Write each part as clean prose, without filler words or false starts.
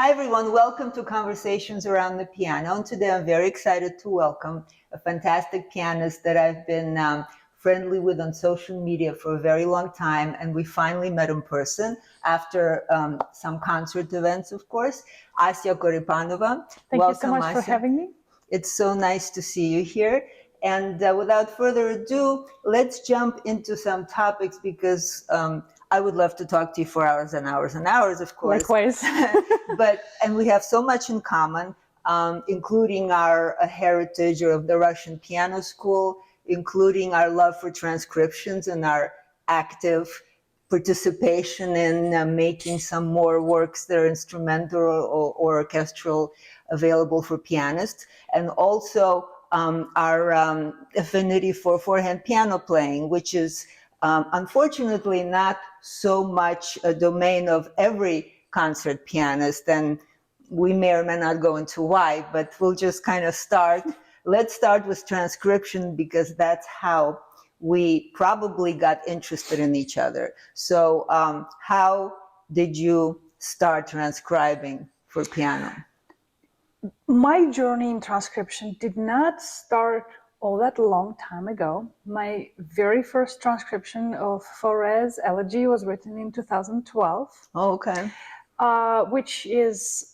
Hi everyone, welcome to Conversations Around the Piano. And today I'm very excited to welcome a fantastic pianist that I've been friendly with on social media for a very long time. And we finally met in person after some concert events, of course. Asiya Korepanova. Thank you so much for having me. It's so nice to see you here. And without further ado, let's jump into some topics because I would love to talk to you for hours and hours and hours, of course. Likewise. And we have so much in common, including our heritage of the Russian piano school, including our love for transcriptions and our active participation in making some more works that are instrumental or orchestral available for pianists, and also our affinity for forehand piano playing, which is unfortunately not so much a domain of every concert pianist, and we may or may not go into why, but we'll just kind of start. Let's start with transcription because that's how we probably got interested in each other. So how did you start transcribing for piano? My journey in transcription did not start all that long time ago. My very first transcription of Faurè's Elegy was written in 2012. Oh, okay. Which is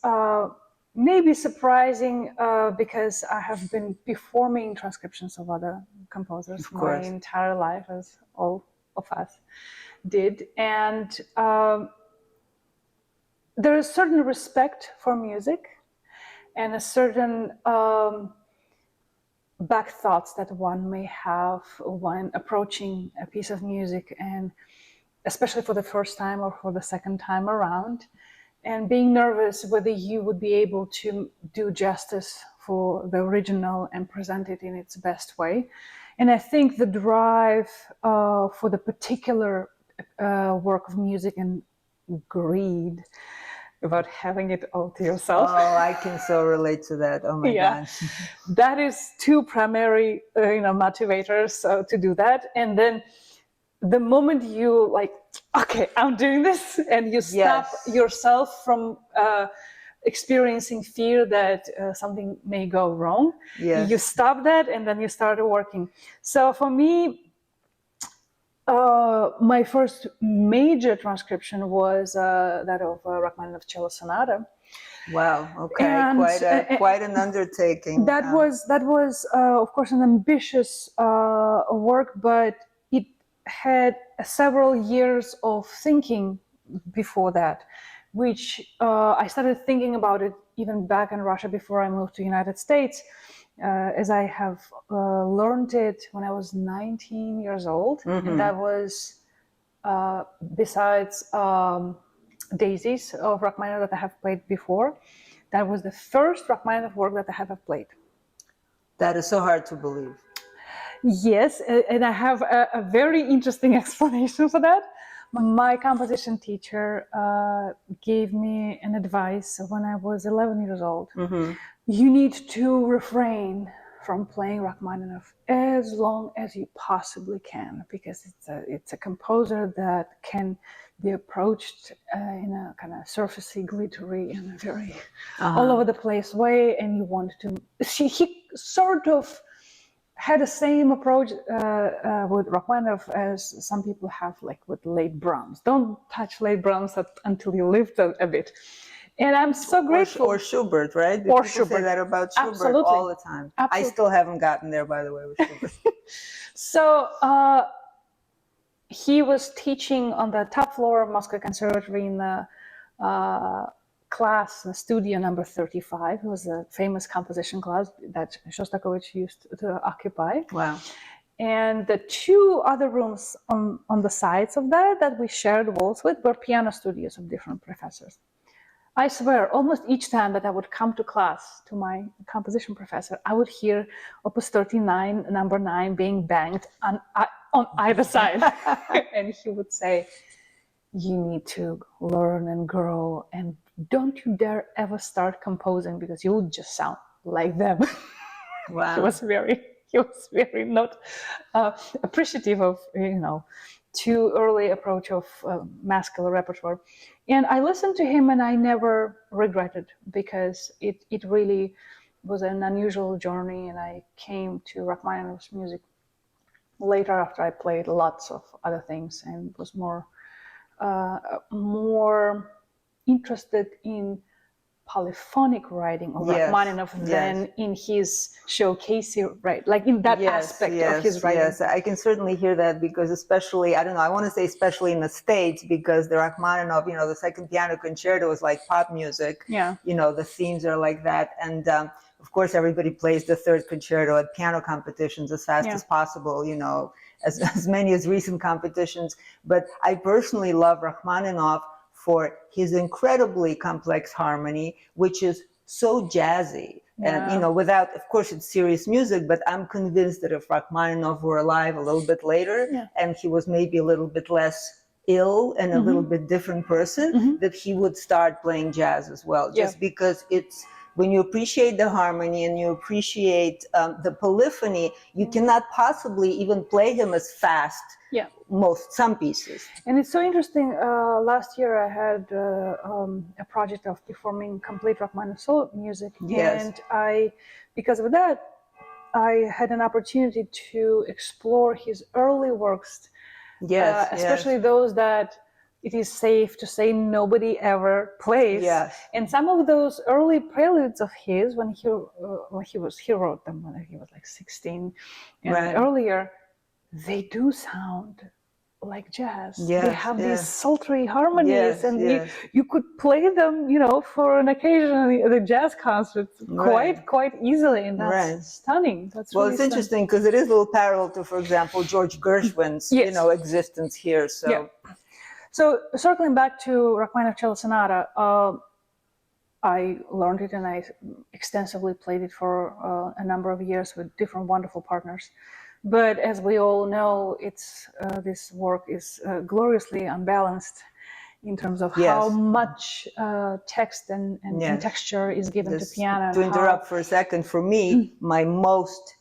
maybe surprising because I have been performing transcriptions of other composers my entire life, as all of us did. And there is certain respect for music and a certain back thoughts that one may have when approaching a piece of music, and especially for the first time or for the second time around, and being nervous whether you would be able to do justice for the original and present it in its best way. And I think the drive for the particular work of music and greed about having it all to yourself. Oh, I can so relate to that. Oh my gosh. That is two primary motivators to do that. And then the moment you like, okay, I'm doing this, and you stop yourself from experiencing fear that something may go wrong. You stop that, and then you start working. So for me, my first major transcription was that of Rachmaninov Cello Sonata. Wow. Okay. And, quite an undertaking. That was of course an ambitious work, but it had several years of thinking before that, which I started thinking about it even back in Russia before I moved to the United States, as I have learned it when I was 19 years old. And that was besides Daisies of Rachmaninoff that I have played before. That was the first Rachmaninoff work that I have played. That is so hard to believe. Yes, and I have a very interesting explanation for that. My composition teacher gave me an advice when I was 11 years old. You need to refrain from playing Rachmaninoff as long as you possibly can, because it's a composer that can be approached in a kind of surfacey, glittery, and a very all over the place way. And you want to. He sort of had the same approach with Rachmaninoff as some people have, like with late Brahms. Don't touch late Brahms until you live a bit. And I'm so grateful. Or Schubert, right? Or People Schubert. say that about Schubert all the time. Absolutely. I still haven't gotten there, by the way, with Schubert. So he was teaching on the top floor of Moscow Conservatory in the class, studio number 35. It was a famous composition class that Shostakovich used to occupy. Wow. And the two other rooms on the sides of that we shared walls with were piano studios of different professors. I swear, almost each time that I would come to class, to my composition professor, I would hear Opus 39, number 9, being banged on either side. And he would say, you need to learn and grow, and don't you dare ever start composing because you will just sound like them. Wow. He was very not appreciative of, too early approach of masculine repertoire. And I listened to him and I never regretted, because it really was an unusual journey, and I came to Rachmaninoff's music later after I played lots of other things and was more interested in polyphonic writing of Rachmaninoff than in his showcasey, right? Like in that aspect of his writing. Yes, I can certainly hear that, because especially, I don't know, I want to say especially in the States, because the Rachmaninoff, you know, the second piano concerto is like pop music. Yeah. You know, the themes are like that. And of course, everybody plays the third concerto at piano competitions as fast as possible, you know, as many as recent competitions. But I personally love Rachmaninoff for his incredibly complex harmony, which is so jazzy. And, you know, without, of course, it's serious music, but I'm convinced that if Rachmaninoff were alive a little bit later, and he was maybe a little bit less ill and a little bit different person, that he would start playing jazz as well, just because it's, when you appreciate the harmony and you appreciate the polyphony, you cannot possibly even play him as fast. Some pieces. And it's so interesting. Last year I had a project of performing complete Rachmaninoff solo music, and because of that, I had an opportunity to explore his early works, especially those that it is safe to say nobody ever plays. And some of those early preludes of his, when he wrote them when he was like 16 and earlier, they do sound like jazz. They have these sultry harmonies, and you could play them, you know, for an occasion at a jazz concert quite easily, and that's stunning. That's well, really it's interesting because it is a little parallel to, for example, George Gershwin's, you know, existence here. So circling back to Rachmaninoff Cello Sonata, I learned it and I extensively played it for a number of years with different wonderful partners. But as we all know, this work is gloriously unbalanced in terms of how much text and texture is given to piano. To interrupt for a second, for me, my most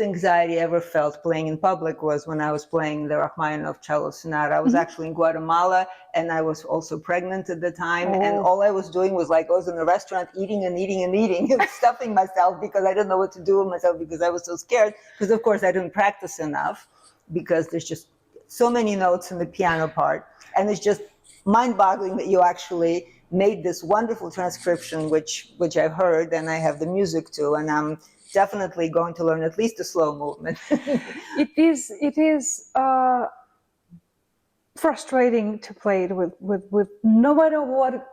anxiety I ever felt playing in public was when I was playing the Rachmaninoff Cello Sonata. I was actually in Guatemala, and I was also pregnant at the time, and all I was doing was like, I was in a restaurant eating and stuffing myself because I didn't know what to do with myself because I was so scared, because of course I didn't practice enough, because there's just so many notes in the piano part, and it's just mind-boggling that you actually made this wonderful transcription, which I've heard, and I have the music too, and I'm definitely going to learn at least a slow movement. It is frustrating to play it with no matter what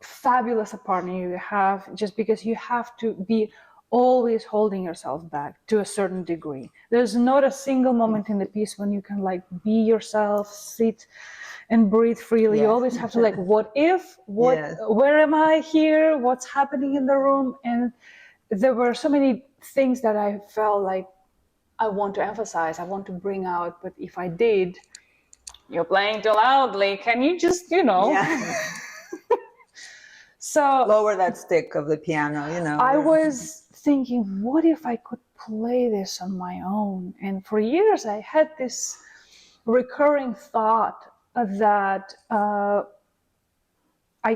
fabulous a partner you have, just because you have to be always holding yourself back to a certain degree. There's not a single moment in the piece when you can like be yourself, sit and breathe freely. You always have to like, where am I here? What's happening in the room? And there were so many things that I felt like I want to emphasize, I want to bring out, but if I did, you're playing too loudly. Can you just, you know? So lower that stick of the piano, you know. I was thinking, what if I could play this on my own? And for years I had this recurring thought that I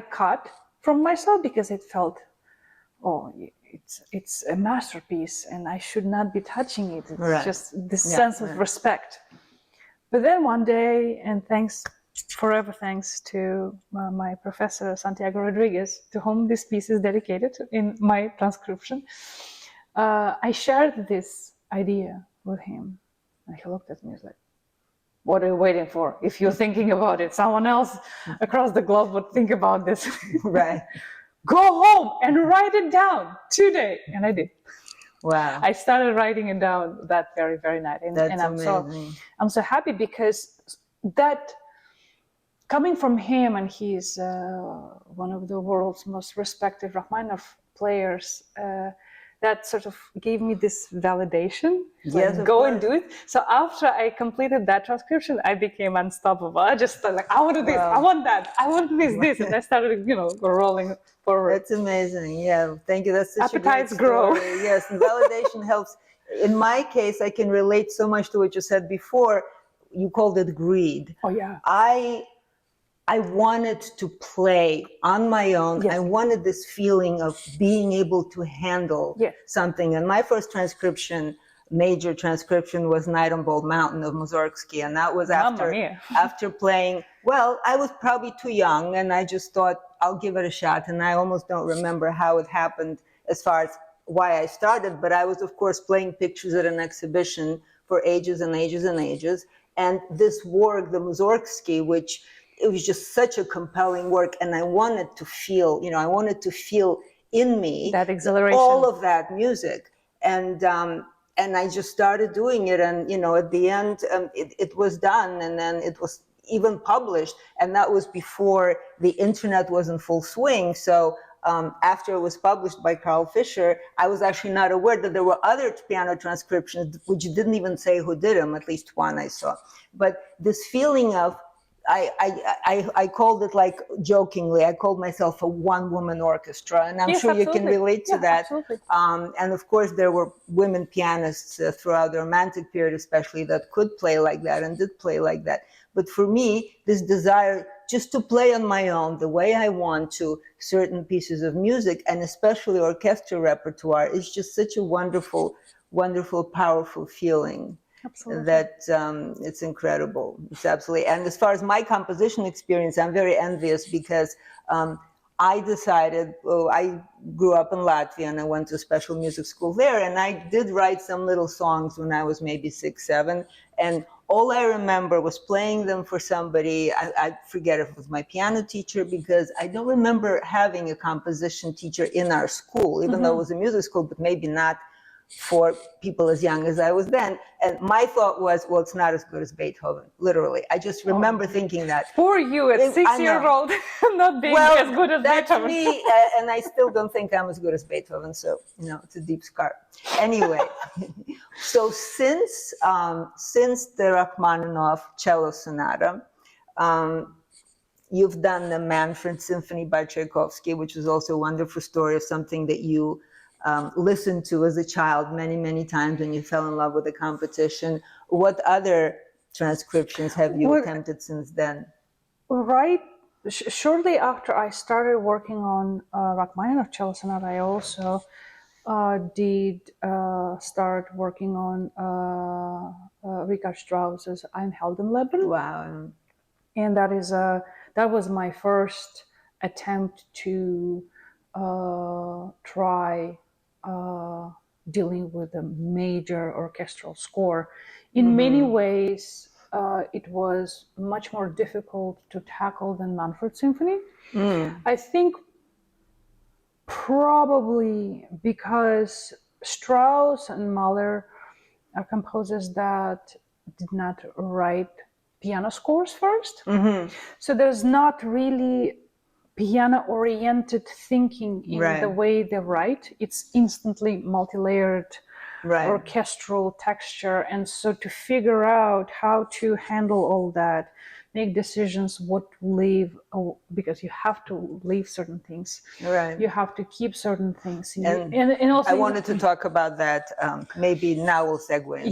cut from myself because it felt, it's a masterpiece and I should not be touching it. It's just this sense of respect. But then one day, and forever thanks to my professor, Santiago Rodriguez, to whom this piece is dedicated in my transcription, I shared this idea with him. And he looked at me and was like, what are you waiting for? If you're thinking about it, someone else across the globe would think about this. Go home and write it down today. And I did. Wow. I started writing it down that very, very night. And I'm so happy because that, coming from him, and he's one of the world's most respected Rachmaninoff players, that sort of gave me this validation. Go and do it. So after I completed that transcription, I became unstoppable. I just started like, I want to do this, I want that, I want this. And I started, rolling forward. That's amazing. Yeah, thank you. That's such Appetites a great story. grow. Yes, and validation helps. In my case, I can relate so much to what you said before. you called it greed. Oh yeah. I wanted to play on my own. Yes. I wanted this feeling of being able to handle something. And my first transcription, major transcription, was Night on Bald Mountain of Mussorgsky. And that was after playing, well, I was probably too young, and I just thought, I'll give it a shot. And I almost don't remember how it happened as far as why I started, but I was, of course, playing pictures at an exhibition for ages and ages and ages. And this work, the Mussorgsky, which it was just such a compelling work, and I wanted to feel, I wanted to feel in me that exhilaration, all of that music, and I just started doing it, and at the end, it was done, and then it was even published, and that was before the internet was in full swing. So after it was published by Carl Fischer, I was actually not aware that there were other piano transcriptions which didn't even say who did them. At least one I saw, but this feeling of I called it, like, jokingly, I called myself a one-woman orchestra, and I'm sure you can relate to that. And of course, there were women pianists throughout the Romantic period, especially, that could play like that and did play like that. But for me, this desire just to play on my own, the way I want to, certain pieces of music, and especially orchestral repertoire, is just such a wonderful, wonderful, powerful feeling. Absolutely. That it's incredible. It's absolutely. And as far as my composition experience, I'm very envious, because I decided, I grew up in Latvia and I went to special music school there, and I did write some little songs when I was maybe 6, 7, and all I remember was playing them for somebody. I forget if it was my piano teacher, because I don't remember having a composition teacher in our school, even though it was a music school, but maybe not for people as young as I was then. And my thought was, well, it's not as good as Beethoven, literally. I just remember thinking that. For you at 6-year-old, not being as good as that's Beethoven. Me, and I still don't think I'm as good as Beethoven, so, it's a deep scar. Anyway, so since the Rachmaninov cello sonata, you've done the Manfred Symphony by Tchaikovsky, which is also a wonderful story of something that you listened to as a child many, many times when you fell in love with the composition. What other transcriptions have you attempted since then? Right. Shortly after I started working on Rachmaninov cello sonata, I also did start working on Richard Strauss's Ein Heldenleben. Wow. And that was my first attempt to try dealing with a major orchestral score. In many ways, it was much more difficult to tackle than Manfred Symphony. I think probably because Strauss and Mahler are composers that did not write piano scores first. So there's not really piano-oriented thinking in the way they write. It's instantly multi-layered orchestral texture. And so to figure out how to handle all that, make decisions what to leave, because you have to leave certain things. You have to keep certain things. And also, I wanted to talk about that. Maybe now we'll segue into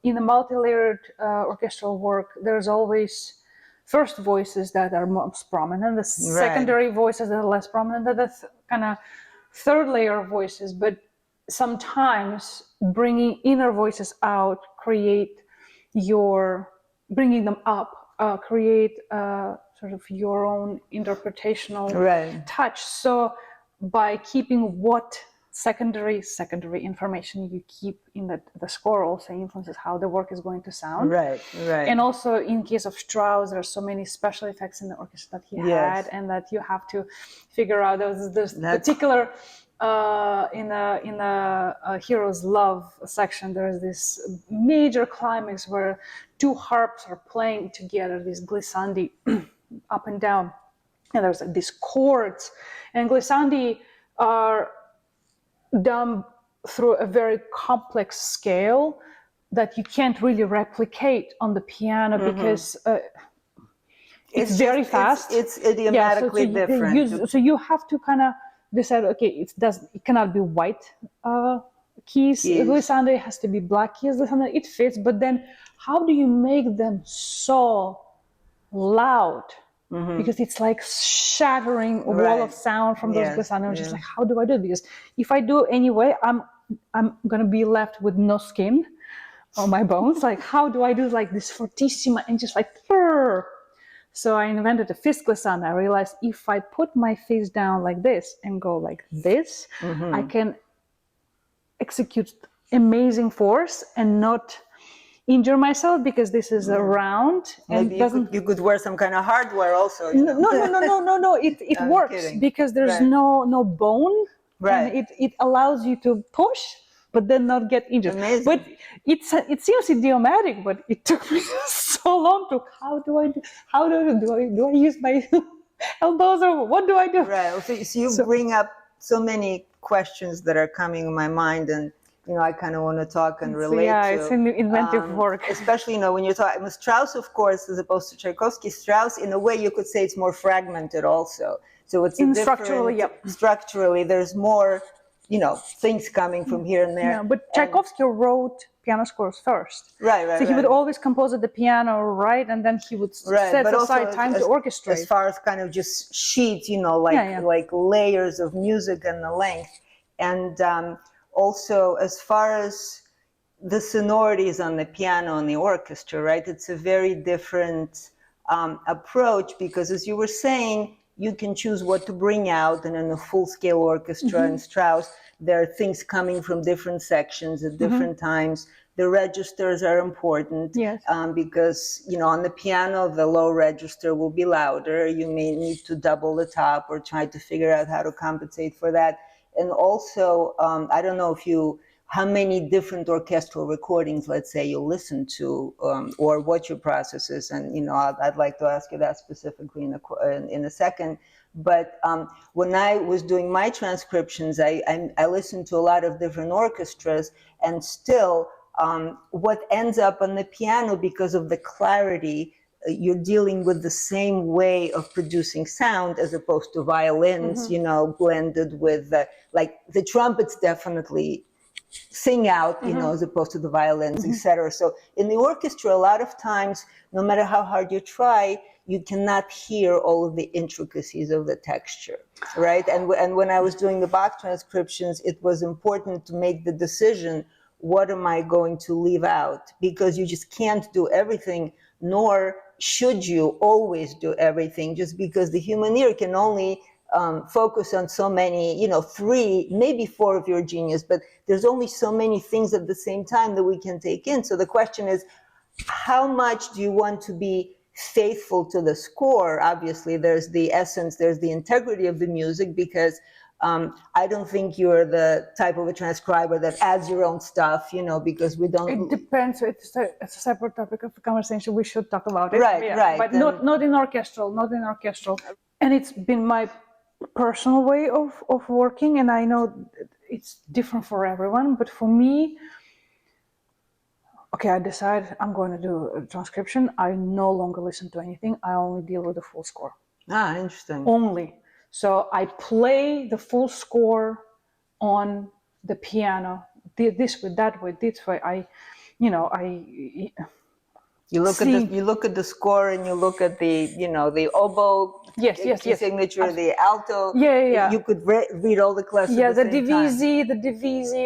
in the multi-layered orchestral work, there's always first voices that are most prominent, the secondary voices that are less prominent, the kind of third layer voices. But sometimes bringing inner voices out, bringing them up, create sort of your own interpretational touch. So by keeping what secondary information you keep in the score also influences how the work is going to sound. And also in case of Strauss, there are so many special effects in the orchestra that he had, and that you have to figure out. There's particular in the Hero's Love section, there's this major climax where two harps are playing together, these glissandi up and down, and there's these chords, and glissandi are done through a very complex scale that you can't really replicate on the piano because it's very fast. It's idiomatically different. So you have to kind of decide, okay, it cannot be white keys. Glissando, it has to be black keys. Glissando, it fits. But then, how do you make them so loud? Because it's like shattering a wall of sound from those glissando. Just like, how do I do it? Because if I do anyway, I'm gonna be left with no skin on my bones. Like, how do I do like this fortissima and just like purr? So I invented a fist glissando. I realized if I put my face down like this and go like this, I can execute amazing force and not injure myself, because this is a round and maybe you could wear some kind of hardware also. No. It works kidding. because there's no bone, right? And it allows you to push, but then not get injured. Amazing. But it seems idiomatic, but it took me so long to do I use my elbows, or what do I do? Right. So you bring up so many questions that are coming in my mind, and I kind of want to talk and relate to. It's an inventive work. Especially, when you're talking with Strauss, of course, as opposed to Tchaikovsky. Strauss, in a way, you could say it's more fragmented also. So it's structurally, there's more, things coming from here and there. Yeah, but Tchaikovsky wrote piano scores first. Right. So he would always compose at the piano, right? And then he would set aside time to orchestrate. As far as kind of just sheets, like layers of music and the length. And also, as far as the sonorities on the piano and the orchestra, right? It's a very different approach, because, as you were saying, you can choose what to bring out, and in a full-scale orchestra in Strauss, there are things coming from different sections at different times. The registers are important, because, on the piano, the low register will be louder. You may need to double the top or try to figure out how to compensate for that. And also, I don't know how many different orchestral recordings, let's say, you listen to, or what your process is. And, I'd like to ask you that specifically in a second. But when I was doing my transcriptions, I listened to a lot of different orchestras, and still what ends up on the piano, because of the clarity, you're dealing with the same way of producing sound as opposed to violins, blended with like the trumpets definitely sing out, as opposed to the violins, etc. So in the orchestra, a lot of times, no matter how hard you try, you cannot hear all of the intricacies of the texture, right? And when I was doing the Bach transcriptions, it was important to make the decision, what am I going to leave out? Because you just can't do everything, nor should you always do everything, just because the human ear can only focus on so many, 3, maybe 4 of your genius, but there's only so many things at the same time that we can take in. So the question is, how much do you want to be faithful to the score? Obviously, there's the essence, there's the integrity of the music, because I don't think you're the type of a transcriber that adds your own stuff, because we don't. It depends. It's a separate topic of conversation. We should talk about it. Right. But not in orchestral. And it's been my personal way of working, and I know it's different for everyone. But for me, okay, I decide I'm going to do a transcription. I no longer listen to anything. I only deal with the full score. Ah, interesting. Only. So I play the full score on the piano, this way, that way, this way. You look at the score, and you look at the oboe key signature, the alto. Yeah. You could read all the classes. Yeah, the divisi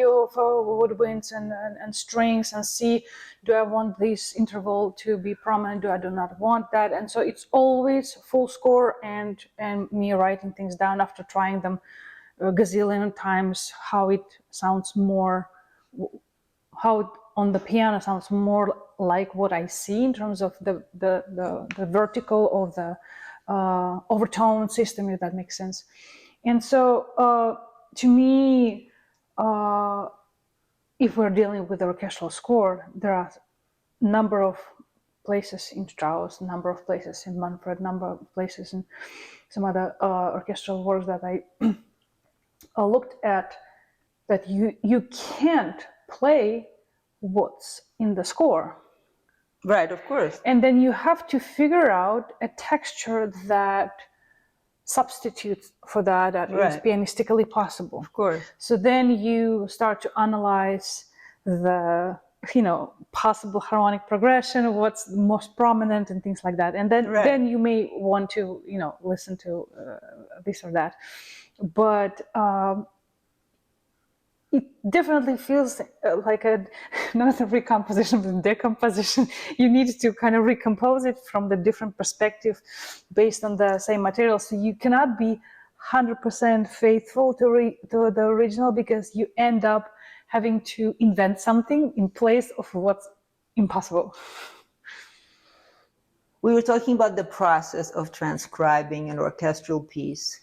of woodwinds and strings, and see, do I want this interval to be prominent? Do I do not want that? And so it's always full score, and me writing things down after trying them a gazillion times, how it sounds more, how it on the piano sounds more like what I see in terms of the vertical or the overtone system, if that makes sense. And so to me, if we're dealing with the orchestral score, there are a number of places in Strauss, a number of places in Manfred, a number of places in some other orchestral works that I looked at, that you can't play what's in the score. Right, of course. And then you have to figure out a texture that substitute for that is Right. pianistically possible. Of course. So then you start to analyze the, possible harmonic progression, what's the most prominent and things like that. And then, Right. then you may want to, listen to this or that. But it definitely feels like not a recomposition, but decomposition. You need to kind of recompose it from the different perspective based on the same material. So you cannot be 100% faithful to the original, because you end up having to invent something in place of what's impossible. We were talking about the process of transcribing an orchestral piece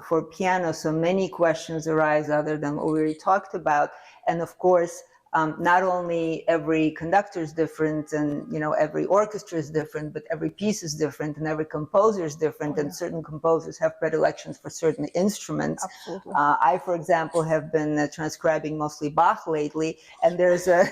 for piano, so many questions arise other than what we already talked about. And of course, not only every conductor is different, and every orchestra is different, but every piece is different, and every composer is different, and certain composers have predilections for certain instruments. Absolutely. I, for example, have been transcribing mostly Bach lately, and there's a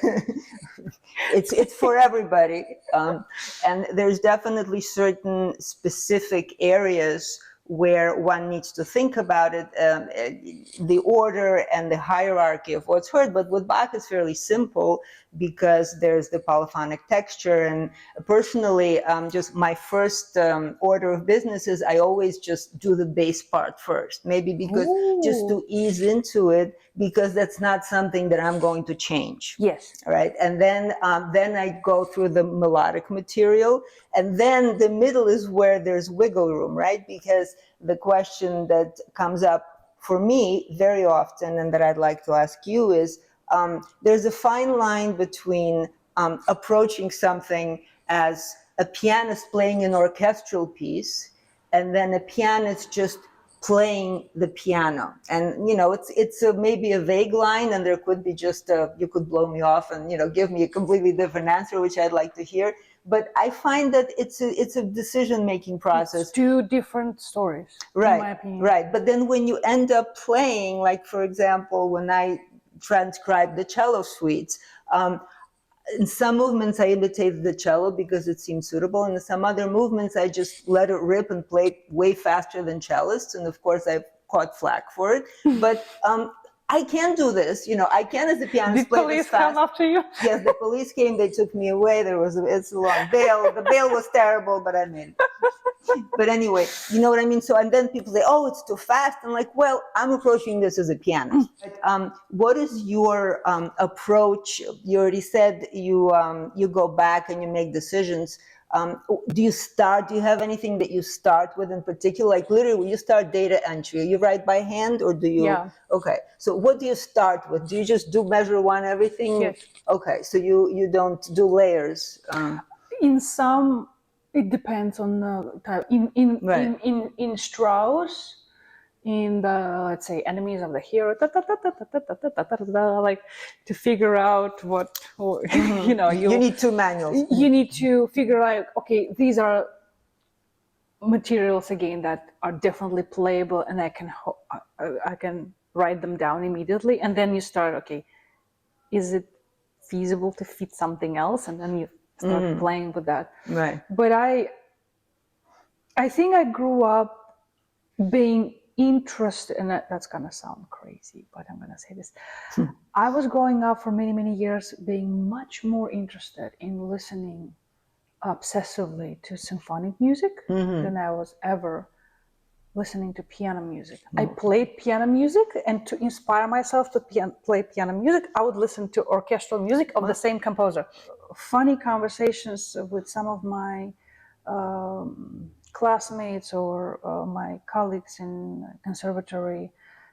it's for everybody, and there's definitely certain specific areas where one needs to think about it, the order and the hierarchy of what's heard. But with Bach, it's fairly simple, because there's the polyphonic texture. And personally, just my first order of business is I always just do the bass part first, maybe because just to ease into it, because that's not something that I'm going to change. Yes. Right. And then I go through the melodic material, and then the middle is where there's wiggle room, right? Because the question that comes up for me very often, and that I'd like to ask you, is there's a fine line between approaching something as a pianist playing an orchestral piece, and then a pianist just playing the piano. And it's maybe a vague line, and there could be just you could blow me off and give me a completely different answer, which I'd like to hear. But I find that it's a decision-making process. It's two different stories, right, in my opinion. Right. But then when you end up playing, like for example, when I transcribed the cello suites, in some movements I imitated the cello because it seemed suitable, and in some other movements I just let it rip and played way faster than cellists, and of course I've caught flack for it. But I can do this, I can, as a pianist, play this fast. Did police come after you? Yes, the police came, they took me away. It's a long bail. The bail was terrible, but I made it. But anyway, you know what I mean? So, and then people say, oh, it's too fast. I'm like, well, I'm approaching this as a pianist. But, what is your approach? You already said you go back and you make decisions. Do you have anything that you start with in particular? Like literally, when you start data entry, you write by hand, or do you? Yeah. Okay. So what do you start with? Do you just do measure one everything? Yes. Okay. So you don't do layers. In some, it depends on the type. In Strauss, in the, let's say, enemies of the hero, like to figure out what, you need two manuals. You need to figure out, okay, these are materials again that are definitely playable, and I can write them down immediately, and then you start, okay, is it feasible to fit something else, and then you start playing with that. Right. But I think I grew up being interested, and that's gonna sound crazy, but I'm gonna say this. I was growing up for many, many years being much more interested in listening obsessively to symphonic music than I was ever listening to piano music. I played piano music, and to inspire myself to play piano music, I would listen to orchestral music of the same composer. Funny conversations with some of my classmates or my colleagues in conservatory,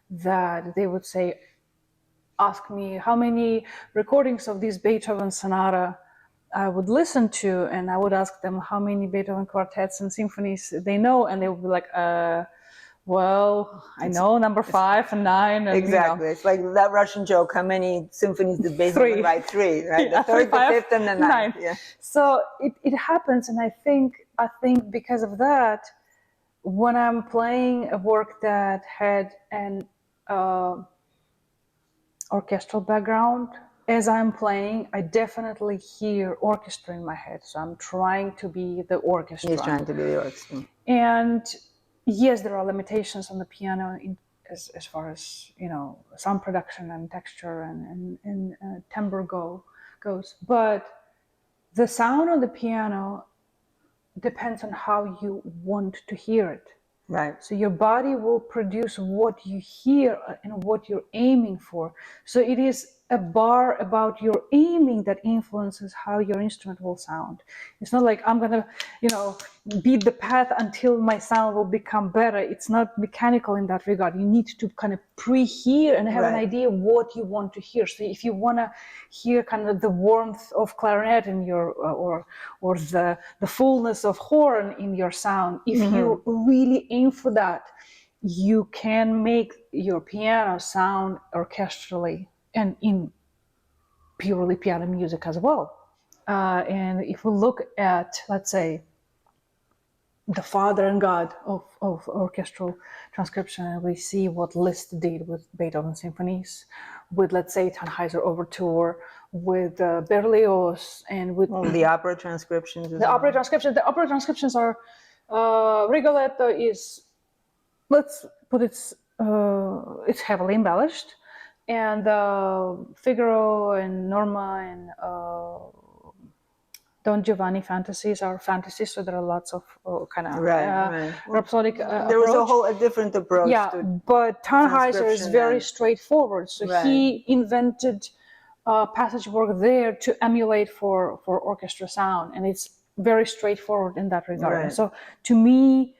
that they would ask me how many recordings of this Beethoven sonata I would listen to, and I would ask them how many Beethoven quartets and symphonies they know, and they would be like, well, I know number 5 and 9. And, exactly. It's like that Russian joke, how many symphonies did Beethoven write? 3, right? Yeah, the 3rd, 3, 5, the 5th, and the 9th. Yeah. So it happens, and I think because of that, when I'm playing a work that had an orchestral background, as I'm playing, I definitely hear orchestra in my head. So I'm trying to be the orchestra. He's trying to be the orchestra. And yes, there are limitations on the piano as far as sound production and texture and timbre goes, but the sound on the piano depends on how you want to hear it. Right. So your body will produce what you hear and what you're aiming for. So it is a bar about your aiming that influences how your instrument will sound. It's not like I'm gonna, beat the path until my sound will become better. It's not mechanical in that regard. You need to kind of pre-hear and have an idea what you want to hear. So if you want to hear kind of the warmth of clarinet in your or the fullness of horn in your sound, if you really aim for that, you can make your piano sound orchestrally and in purely piano music as well. And if we look at, let's say, the father and god of orchestral transcription, and we see what Liszt did with Beethoven symphonies, with, let's say, Tannhäuser Overture, with Berlioz, and with the opera transcriptions. The opera transcriptions are Rigoletto is, let's put it's heavily embellished, and Figaro and Norma and Don Giovanni fantasies are fantasies, so there are lots of kind of rhapsodic there was a different approach. Yeah, but Tannhäuser is very straightforward. So he invented passage work there to emulate for orchestra sound, and it's very straightforward in that regard. And so to me,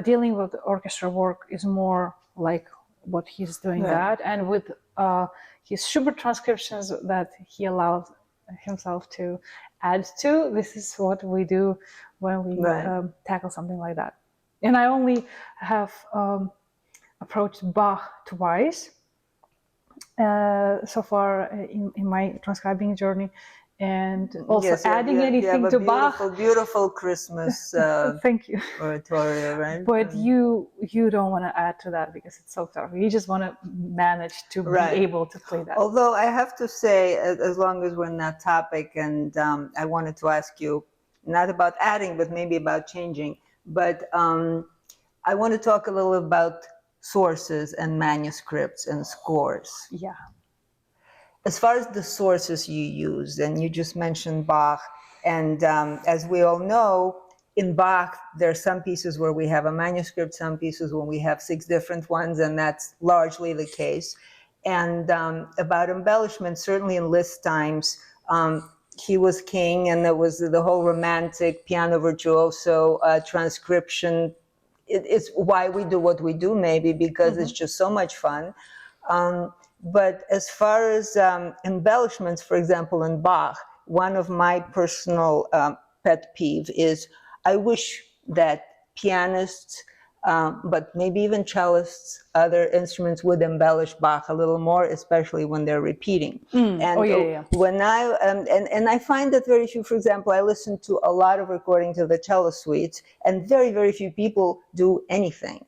dealing with orchestra work is more like what he's doing that, and with his Schubert transcriptions that he allows himself to add to. This is what we do when we tackle something like that. And I only have approached Bach twice so far in my transcribing journey, and also adding anything to Bach. Beautiful Christmas thank you oratorio, right? But you don't want to add to that because it's so tough. You just want to manage to be able to play that. Although I have to say, as long as we're in that topic, and I wanted to ask you not about adding, but maybe about changing. But I want to talk a little about sources and manuscripts and scores. Yeah. As far as the sources you use, and you just mentioned Bach, and as we all know, in Bach, there are some pieces where we have a manuscript, some pieces when we have 6 different ones, and that's largely the case. And about embellishments, certainly in Liszt times, he was king, and there was the whole romantic piano virtuoso transcription. It's why we do what we do, maybe, because it's just so much fun. But as far as embellishments, for example, in Bach, one of my personal pet peeve is I wish that pianists, but maybe even cellists, other instruments would embellish Bach a little more, especially when they're repeating. When I find that very few, for example, I listen to a lot of recordings of the cello suites, and very, very few people do anything.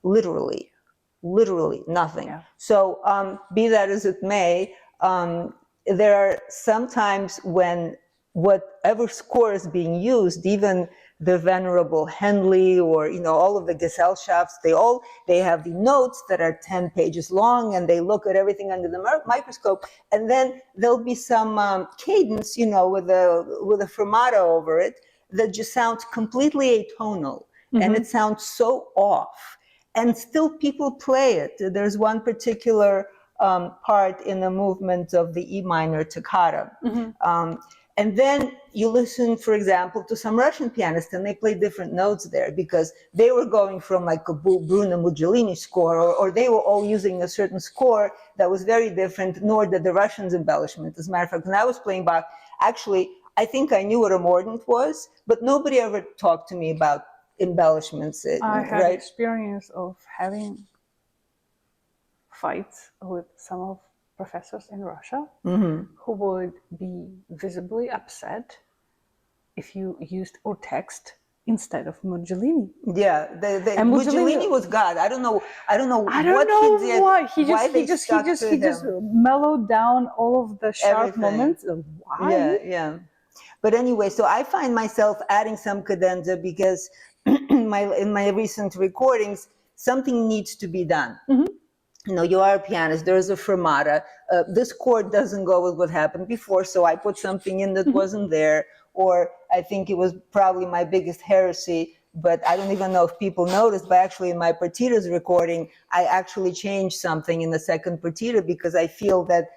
Literally nothing. So be that as it may, there are sometimes when whatever score is being used, even the venerable Henley or all of the Gesellschafts, they have the notes that are 10 pages long, and they look at everything under the microscope, and then there'll be some cadence, with a fermato over it that just sounds completely atonal, and it sounds so off. And still people play it. There's one particular part in the movement of the E minor toccata. And then you listen, for example, to some Russian pianists, and they play different notes there because they were going from like a Bruno Muggelini score, or they were all using a certain score that was very different, nor did the Russians' embellishment. As a matter of fact, when I was playing Bach, actually, I think I knew what a mordant was, but nobody ever talked to me about embellishments. I had experience of having fights with some of professors in Russia who would be visibly upset if you used or text instead of Muggelini. Yeah, Muggelini was God. I don't know what he did. Why. He just mellowed down all of the sharp moments. Why? Yeah. But anyway, so I find myself adding some cadenza because in my recent recordings, something needs to be done. You know, you are a pianist, there's a fermata, this chord doesn't go with what happened before, so I put something in that wasn't there. Or I think it was probably my biggest heresy, but I don't even know if people noticed, but actually in my Partita's recording, I actually changed something in the second Partita because I feel that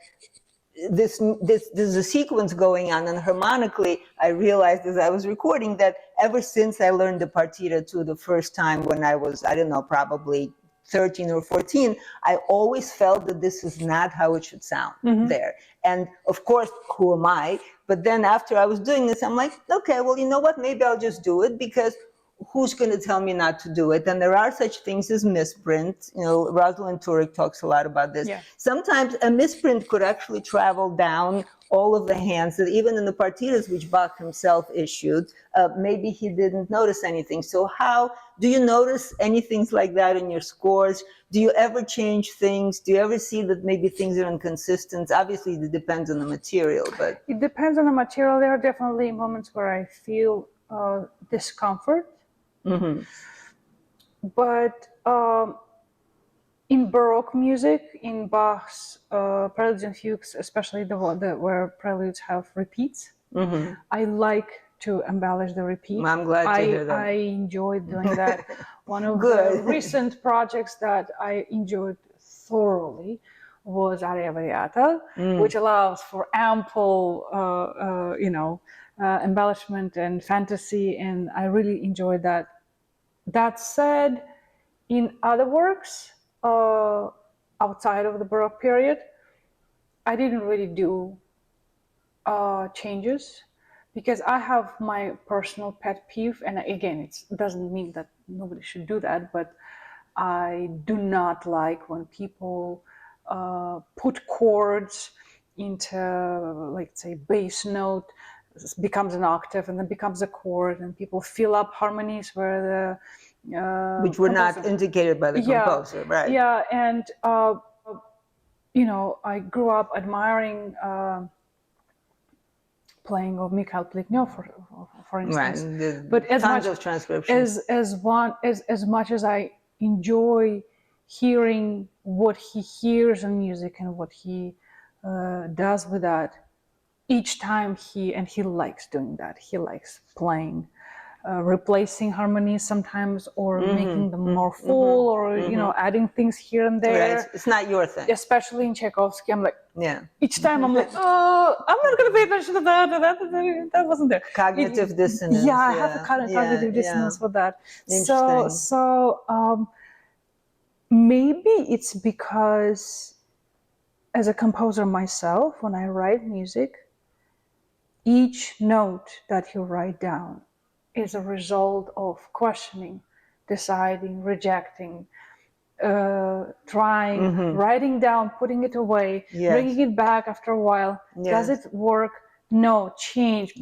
there's a sequence going on, and harmonically, I realized as I was recording that ever since I learned the Partita to the first time when I was, I don't know, probably 13 or 14, I always felt that this is not how it should sound there. And of course, who am I? But then after I was doing this, I'm like, okay, well, you know what? Maybe I'll just do it, because who's going to tell me not to do it? And there are such things as misprints. You know, Rosalind Turek talks a lot about this. Yeah. Sometimes a misprint could actually travel down all of the hands, that even in the partitas which Bach himself issued, maybe he didn't notice anything. So how do you notice anything like that in your scores? Do you ever change things? Do you ever see that maybe things are inconsistent? Obviously, it depends on the material, but... It depends on the material. There are definitely moments where I feel discomfort. But in Baroque music, in Bach's preludes and fugues, especially the one where preludes have repeats, I like to embellish the repeat. I'm glad to hear that. I enjoy doing that. One of the recent projects that I enjoyed thoroughly was Aria Variata, which allows for ample, embellishment and fantasy, and I really enjoyed that. That said, in other works outside of the Baroque period, I didn't really do changes, because I have my personal pet peeve, and again, it doesn't mean that nobody should do that, but I do not like when people put chords into, like, say, bass note, becomes an octave and then becomes a chord, and people fill up harmonies where the which were not indicated by the composer, right? Yeah, and I grew up admiring playing of Mikhail Pletnev, for instance. Right. But as tons much of transcriptions. As much as I enjoy hearing what he hears in music and what he does with that, each time he likes doing that. He likes playing, replacing harmonies sometimes, or making them more full, or adding things here and there. Right. It's not your thing. Especially in Tchaikovsky, I'm like, yeah. Each time I'm like, oh, I'm not going to pay attention to that. That wasn't there. Cognitive dissonance. Yeah, I have a cognitive dissonance with that. So maybe it's because, as a composer myself, when I write music, each note that you write down is a result of questioning, deciding, rejecting, trying, writing down, putting it away, bringing it back after a while. Does it work? No. Change.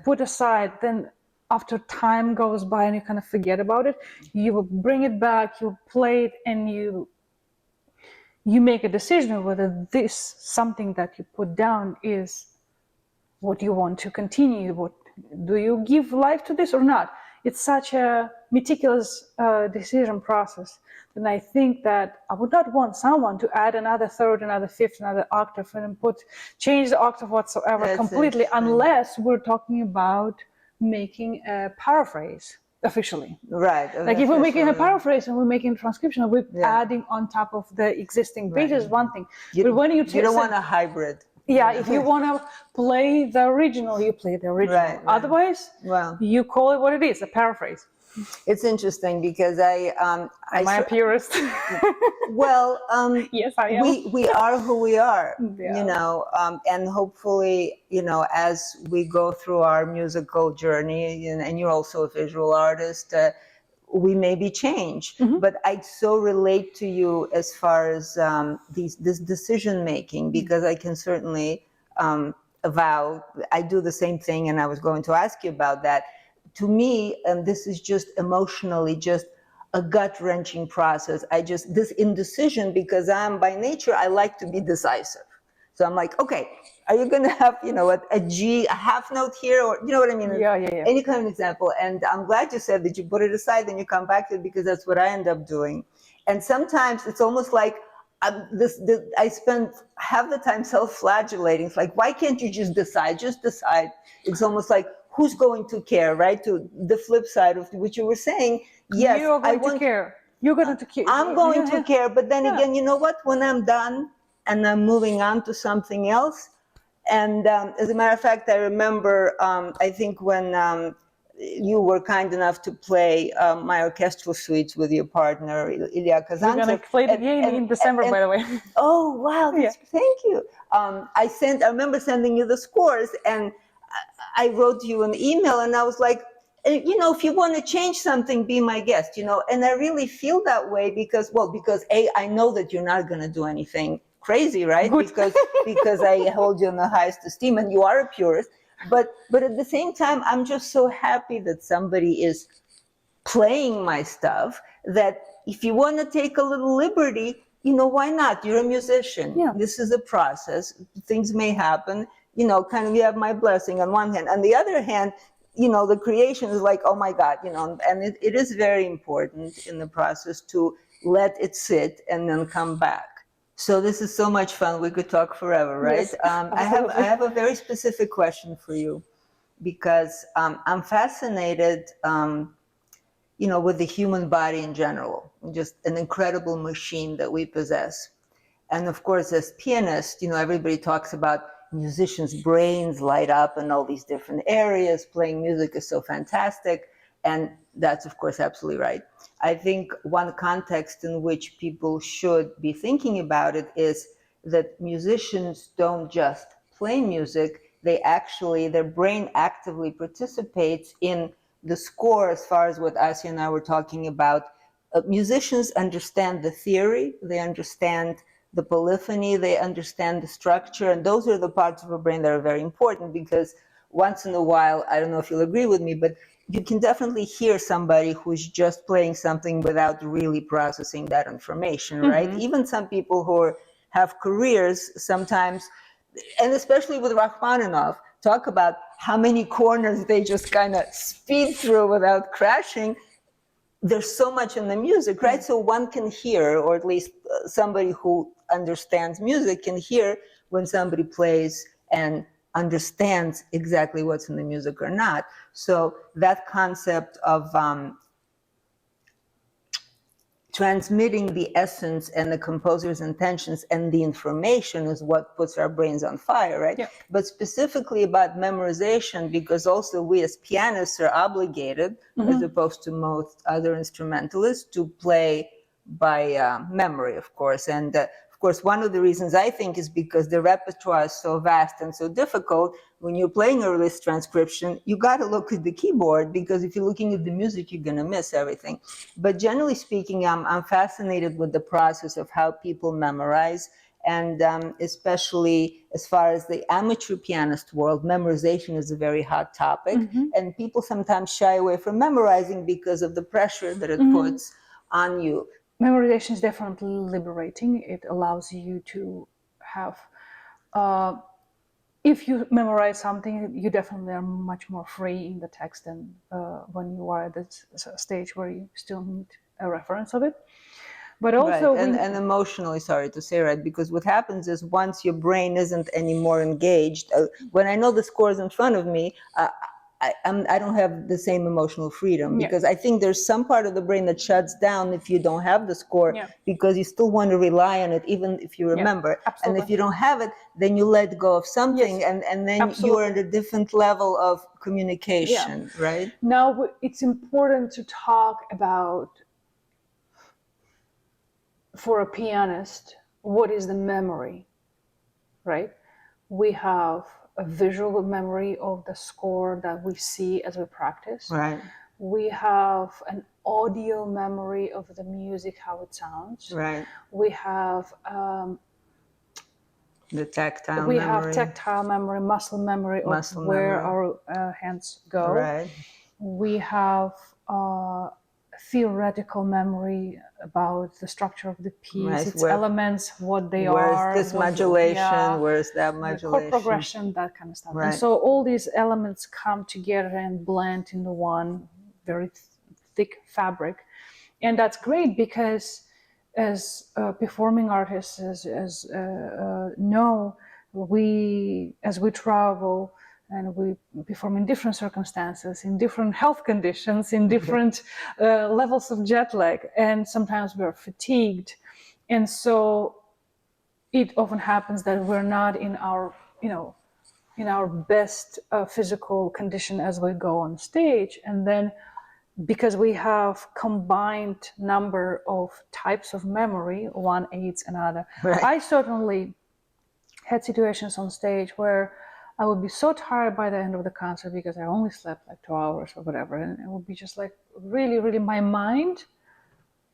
Put aside. Then after time goes by and you kind of forget about it, you will bring it back, you play it, and you make a decision whether this something that you put down is what you want to continue. What do you give life to this or not? It's such a meticulous decision process. And I think that I would not want someone to add another third, another fifth, another octave, and change the octave whatsoever completely, unless we're talking about making a paraphrase officially. Right. Like if we're making a paraphrase and we're making a transcription, we're adding on top of the existing bit is one thing. But when you don't want a hybrid. Yeah, if you want to play the original, you play the original. Right. Otherwise, you call it what it is, a paraphrase. It's interesting because Am I a purist? Well, yes, I am. We are who we are, and hopefully, as we go through our musical journey, and you're also a visual artist, we maybe change, but I so relate to you as far as this decision making, because I can certainly avow I do the same thing, and I was going to ask you about that. To me, this is just emotionally just a gut-wrenching process. This indecision, because by nature I like to be decisive. So I'm like, okay, are you going to have, a G, a half note here, or you know what I mean? Yeah. Any kind of example. And I'm glad you said that you put it aside and you come back to it, because that's what I end up doing. And sometimes it's almost like I spend half the time self-flagellating. It's like, why can't you just decide? Just decide. It's almost like, who's going to care, right? To the flip side of what you were saying. Yes, You're going to care. You're going to care. I'm going to care, but then Yeah. again, you know what? When I'm done and I'm moving on to something else, and as a matter of fact, I remember, I think when you were kind enough to play my orchestral suites with your partner, Ilya Kazantsev. We're going to play it again in December, by the way. Oh, wow. Thank you. I remember sending you the scores, and I wrote you an email, and I was like, if you want to change something, be my guest, and I really feel that way because I know that you're not going to do anything crazy, right? Good. Because I hold you in the highest esteem, and you are a purist. But at the same time, I'm just so happy that somebody is playing my stuff, that if you want to take a little liberty, why not? You're a musician. Yeah. This is a process. Things may happen. Kind of, you have my blessing on one hand. On the other hand, the creation is like, oh my God, and it is very important in the process to let it sit and then come back. So this is so much fun. We could talk forever, right? Yes, I have a very specific question for you, because I'm fascinated, with the human body in general, just an incredible machine that we possess. And of course, as pianists, everybody talks about musicians' brains light up in all these different areas. Playing music is so fantastic. And that's, of course, absolutely right. I think one context in which people should be thinking about it is that musicians don't just play music, their brain actively participates in the score, as far as what Asiya and I were talking about. Musicians understand the theory, they understand the polyphony, they understand the structure, and those are the parts of a brain that are very important, because once in a while, I don't know if you'll agree with me, but you can definitely hear somebody who's just playing something without really processing that information, right? Mm-hmm. Even some people who have careers sometimes, and especially with Rachmaninov, talk about how many corners they just kind of speed through without crashing. There's so much in the music, right? So one can hear, or at least somebody who understands music can hear when somebody plays and understands exactly what's in the music or not. So that concept of transmitting the essence and the composer's intentions and the information is what puts our brains on fire, right? Yeah. But specifically about memorization, because also we as pianists are obligated, as opposed to most other instrumentalists, to play by memory, of course. And of course, one of the reasons I think is because the repertoire is so vast and so difficult. When you're playing a Liszt transcription, you got to look at the keyboard, because if you're looking at the music, you're going to miss everything. But generally speaking, I'm fascinated with the process of how people memorize, and especially as far as the amateur pianist world, memorization is a very hot topic, and people sometimes shy away from memorizing because of the pressure that it puts on you. Memorization is definitely liberating. It allows you to have, if you memorize something, you definitely are much more free in the text than when you are at this stage where you still need a reference of it. But also, right. And emotionally, sorry to say, right, because what happens is once your brain isn't anymore engaged, when I know the score is in front of me, I don't have the same emotional freedom, because I think there's some part of the brain that shuts down if you don't have the score, because you still want to rely on it, even if you remember. And if you don't have it, then you let go of something, and then you're at a different level of communication, right? Now, it's important to talk about, for a pianist, what is the memory, right? We have a visual memory of the score that we see as we practice. Right. We have an audio memory of the music, how it sounds. Right. We have the tactile memory. We have tactile memory, muscle memory of where our hands go. Right. We have theoretical memory about the structure of the piece, Right, its elements, what they where's are. this modulation, where's that the modulation? chord progression, that kind of stuff. Right. And so all these elements come together and blend into one very thick fabric. And that's great because as performing artists, as know, as we travel and we perform in different circumstances, in different health conditions, in different levels of jet lag, and sometimes we're fatigued. And so it often happens that we're not in our, in our best physical condition as we go on stage. And then because we have combined number of types of memory, one aids another. Right. I certainly had situations on stage where I would be so tired by the end of the concert because I only slept like 2 hours or whatever, and it would be just like really, really, my mind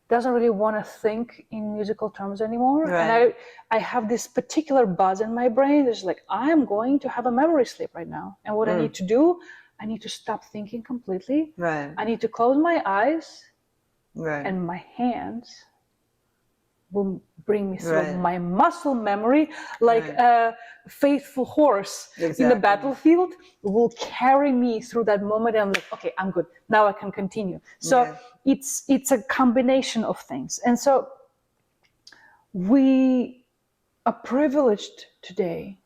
doesn't really want to think in musical terms anymore. Right. And I have this particular buzz in my brain that's like, I'm going to have a memory sleep right now. And what I need to do, I need to stop thinking completely. Right. I need to close my eyes, Right. and my hands will bring me through Right. my muscle memory, like Right. a faithful horse in the Exactly. battlefield will carry me through that moment. And I'm like, okay, I'm good. Now I can continue. So it's a combination of things. And so we are privileged today,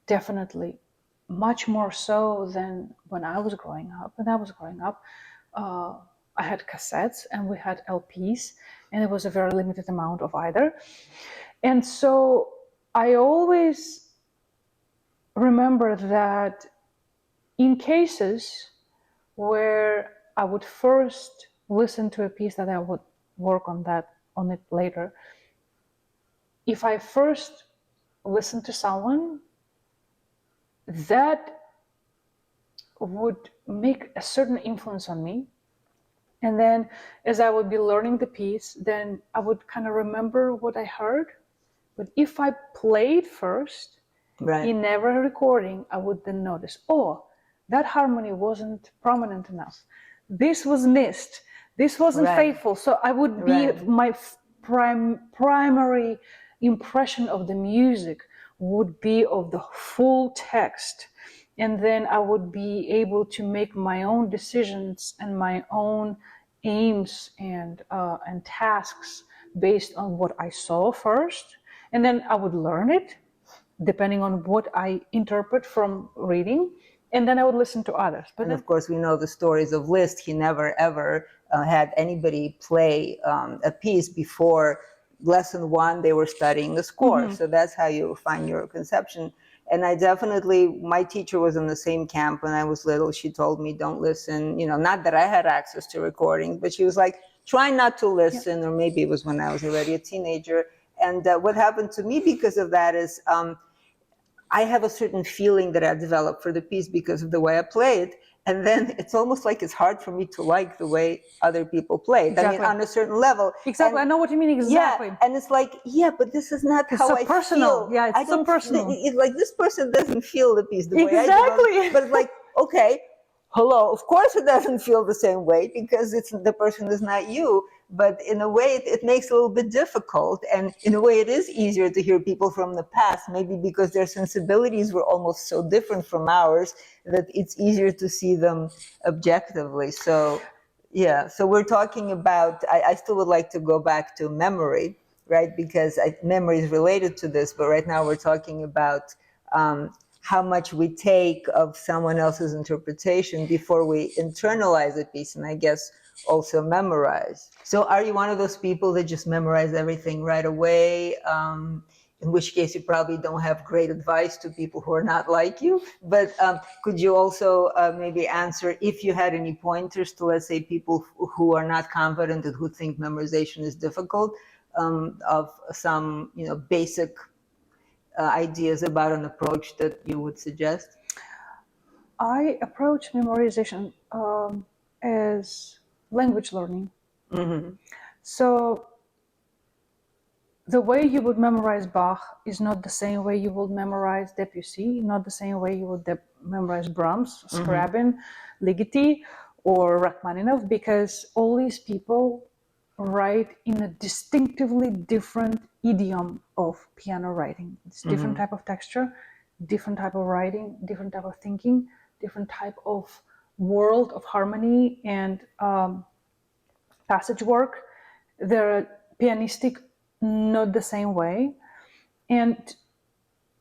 definitely, much more so than when I was growing up. When I was growing up, I had cassettes and we had LPs, and it was a very limited amount of either. And so I always remember that in cases where I would first listen to a piece that I would work on it later, if I first listened to someone, that would make a certain influence on me. And then as I would be learning the piece, then I would kind of remember what I heard. But if I played first, in every recording, I would then notice, oh, that harmony wasn't prominent enough. This was missed. This wasn't faithful. So I would be, my primary impression of the music would be of the full text. And then I would be able to make my own decisions and my own aims and tasks based on what I saw first. And then I would learn it depending on what I interpret from reading, and then I would listen to others. But and of course, we know the stories of Liszt. He never ever had anybody play a piece before lesson one. They were studying the score. So that's how you find your conception. And I definitely, my teacher was in the same camp when I was little. She told me, don't listen, not that I had access to recordings, but she was like, try not to listen, or maybe it was when I was already a teenager. And what happened to me because of that is I have a certain feeling that I've developed for the piece because of the way I play it. And then it's almost like it's hard for me to like the way other people play it. Exactly. I mean, on a certain level. Exactly, I know what you mean, exactly. Yeah, and it's like, but this is not how I personal. feel. Yeah, it's so personal. It's like this person doesn't feel the piece the way I Exactly. do. But it's like, okay, hello, of course it doesn't feel the same way because the person is not you. But in a way, it makes it a little bit difficult. And in a way, it is easier to hear people from the past, maybe because their sensibilities were almost so different from ours that it's easier to see them objectively. So, yeah, so we're talking about, I still would like to go back to memory, right? Because memory is related to this, but right now we're talking about how much we take of someone else's interpretation before we internalize a piece, and I guess also memorize. So are you one of those people that just memorize everything right away? In which case you probably don't have great advice to people who are not like you. But could you also maybe answer if you had any pointers to, let's say, people who are not confident and who think memorization is difficult, of some basic ideas about an approach that you would suggest? I approach memorization as language learning. So the way you would memorize Bach is not the same way you would memorize Debussy, not the same way you would memorize Brahms, Scriabin, Ligeti, or Rachmaninov, because all these people write in a distinctively different idiom of piano writing. It's different type of texture, different type of writing, different type of thinking, different type of world of harmony and passage work. They're pianistic, not the same way. And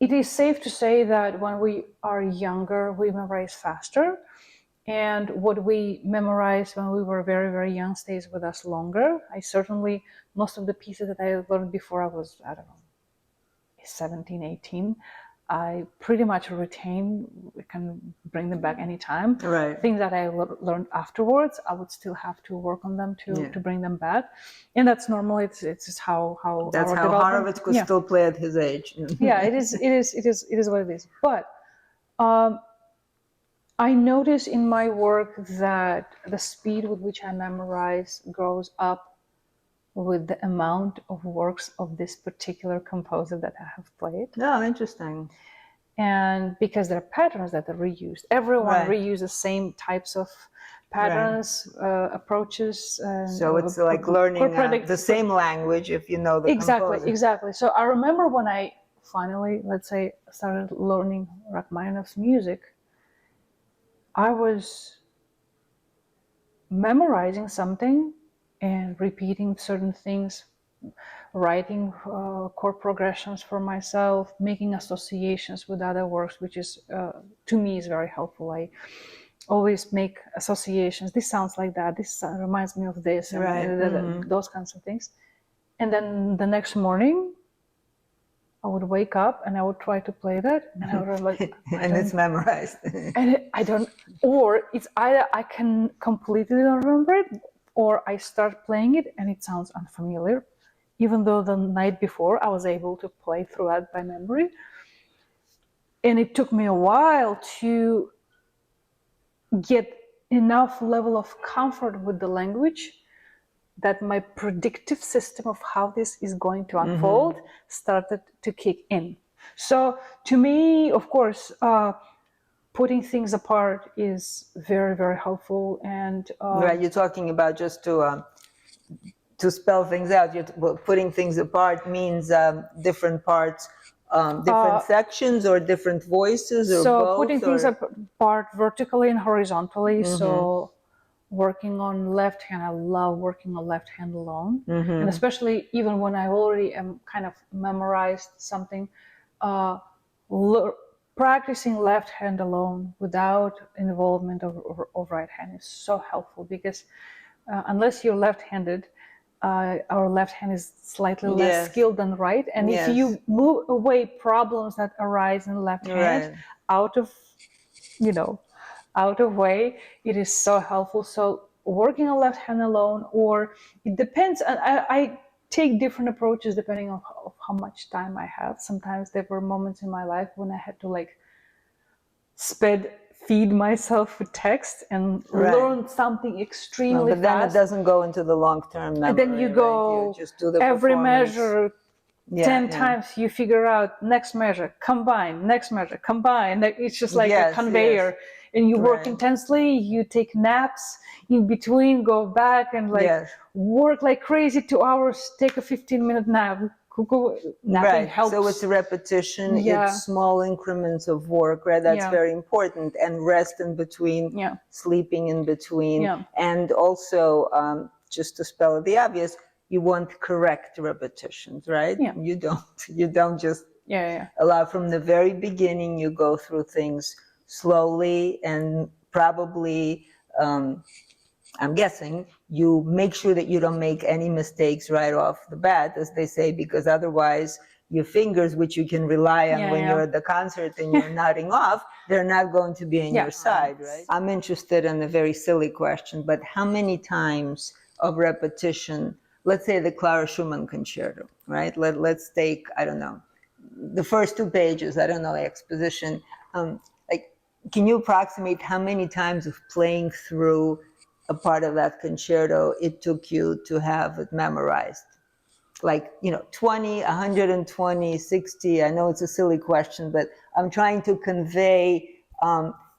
it is safe to say that when we are younger, we memorize faster. And what we memorized when we were very, very young stays with us longer. I certainly, most of the pieces that I learned before I was, I don't know, 17, 18, I pretty much retain, I can bring them back anytime. Right. Things that I learned afterwards, I would still have to work on them to bring them back. And that's normal. It's just how that's how Horowitz could still play at his age. Yeah, it is what it is. But I notice in my work that the speed with which I memorize grows up with the amount of works of this particular composer that I have played. Oh, interesting. And because there are patterns that are reused. Everyone reuses the same types of patterns, approaches. So it's like learning the same language if you know the composer. Exactly. So I remember when I finally, let's say, started learning Rachmaninoff's music, I was memorizing something and repeating certain things, writing chord progressions for myself, making associations with other works, which is, to me, is very helpful. I always make associations. This sounds like that. This reminds me of this, and those kinds of things. And then the next morning, I would wake up and I would try to play that, and I would like, and it's memorized. And I don't, or it's either I can completely don't remember it, or I start playing it and it sounds unfamiliar, even though the night before I was able to play through it by memory. And it took me a while to get enough level of comfort with the language that my predictive system of how this is going to unfold started to kick in. So to me, of course, putting things apart is very, very helpful. And right, you're talking about just to spell things out. Putting things apart means different parts, different sections, or different voices, or so both. Putting things apart vertically and horizontally. So working on left hand, I love working on left hand alone, and especially even when I already am kind of memorized something, practicing left hand alone without involvement of right hand is so helpful, because unless you're left-handed, our left hand is slightly less skilled than right, and if you move away problems that arise in left hand out of way, it is so helpful. So working on left hand alone, or it depends. I take different approaches depending on how much time I have. Sometimes there were moments in my life when I had to like feed myself with text and learn something extremely fast. But then it doesn't go into the long-term memory. And then you go, you just do the every performance. measure 10 times, you figure out next measure, combine, next measure, combine. It's just like a conveyor. And you work intensely, you take naps in between, go back and work like crazy 2 hours, take a 15-minute nap. Napping helps. So it's a repetition, it's small increments of work, right? That's very important. And rest in between, sleeping in between. And also, just to spell the obvious, you want correct repetitions, right? You don't just allow from the very beginning. You go through things slowly, and probably, I'm guessing, you make sure that you don't make any mistakes right off the bat, as they say, because otherwise your fingers, which you can rely on when you're at the concert and you're nodding off, they're not going to be on your side, right? I'm interested in a very silly question, but how many times of repetition, let's say the Clara Schumann concerto, right? Let's take, I don't know, the first 2 pages, I don't know, exposition. Can you approximate how many times of playing through a part of that concerto it took you to have it memorized? Like, 20, 120, 60. I know it's a silly question, but I'm trying to convey